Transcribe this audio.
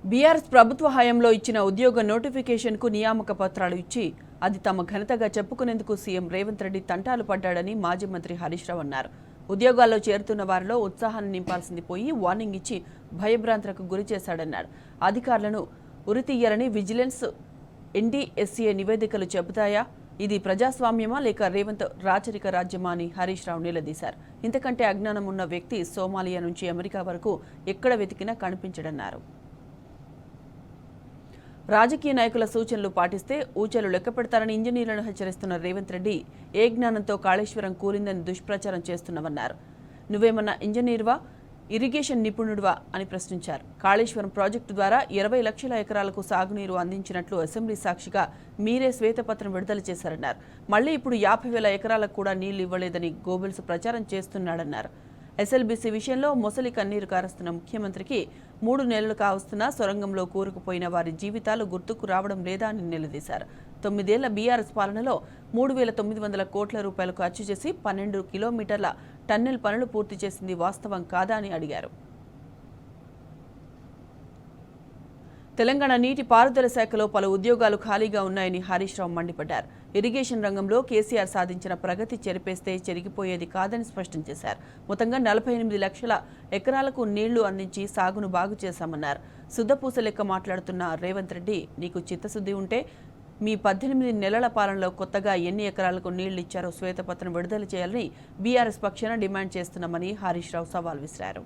BRS ప్రభుత్వ హయాంలో ఇచ్చిన ఉద్యోగ నోటిఫికేషన్కు నియామక పత్రాలు ఇచ్చి అది తమ ఘనతగా చెప్పుకునేందుకు సీఎం రేవంత్ రెడ్డి తంటాలు పడ్డాడని మాజీ మంత్రి హరీష్ రావు అన్నారు. ఉద్యోగాల్లో చేరుతున్న వారిలో ఉత్సాహాన్ని నింపాల్సింది పోయి వార్నింగ్ ఇచ్చి భయభ్రాంతులకు గురి చేశాడన్నారు. అధికారులను ఉరితీయాలని విజిలెన్స్ ఎన్డీఎస్ఏ నివేదికలు చెబుతాయా? ఇది ప్రజాస్వామ్యమా లేక రేవంత్ రాచరిక రాజ్యమా అని హరీష్ రావు నిలదీశారు. ఇంతకంటే అజ్ఞానం ఉన్న వ్యక్తి సోమాలియా నుంచి అమెరికా వరకు ఎక్కడ వెతికినా కనిపించడన్నారు. రాజకీయ నాయకుల సూచనలు పాటిస్తే ఊచలు లెక్కపెడతారని ఇంజనీర్లను హెచ్చరిస్తున్న రేవంత్ రెడ్డి ఏ జ్ఞానంతో కాళేశ్వరం కూలిందని దుష్ప్రచారం చేస్తున్నామన్నారు. నువ్వేమన్నా ఇంజనీర్వా, ఇరిగేషన్ నిపుణుడివా అని ప్రశ్నించారు. కాళేశ్వరం ప్రాజెక్టు ద్వారా 20 లక్షల ఎకరాలకు సాగునీరు అందించినట్లు అసెంబ్లీ సాక్షిగా మీరే శ్వేతపత్రం విడుదల చేశారన్నారు. మళ్లీ ఇప్పుడు 50,000 ఎకరాలకు కూడా నీళ్లు ఇవ్వలేదని గోబెల్స్ ప్రచారం చేస్తున్నాడన్నారు. ఎస్ఎల్బీసీ విషయంలో మొసలి కన్నీరు కారుస్తున్న ముఖ్యమంత్రికి 3 నెలలు కావస్తున్నా సొరంగంలో కూరుకుపోయిన వారి జీవితాలు గుర్తుకు రావడం లేదా అని నిలదీశారు. 9 ఏళ్ల బీఆర్ఎస్ పాలనలో 3,900 కోట్ల రూపాయలు ఖర్చు చేసి 12 కిలోమీటర్ల టన్నెల్ పనులు పూర్తి చేసింది వాస్తవం కాదా అని అడిగారు. తెలంగాణ నీటి పారుదల శాఖలో పలు ఉద్యోగాలు ఖాళీగా ఉన్నాయని హరీష్ రావు మండిపడ్డారు. ఇరిగేషన్ రంగంలో కేసీఆర్ సాధించిన ప్రగతి చెరిపేస్తే చెరిగిపోయేది కాదని స్పష్టం చేశారు. మొత్తంగా 48 లక్షల ఎకరాలకు నీళ్లు అందించి సాగును బాగు చేశామన్నారు. శుద్ధపూస లెక్క మాట్లాడుతున్న రేవంత్ రెడ్డి, నీకు చిత్తశుద్ధి ఉంటే మీ 18 నెలల పాలనలో కొత్తగా ఎన్ని ఎకరాలకు నీళ్లు ఇచ్చారో శ్వేతపత్రం విడుదల చేయాలని బీఆర్ఎస్ పక్షాన డిమాండ్ చేస్తున్నామని హరీష్ రావు సవాల్ విసిరారు.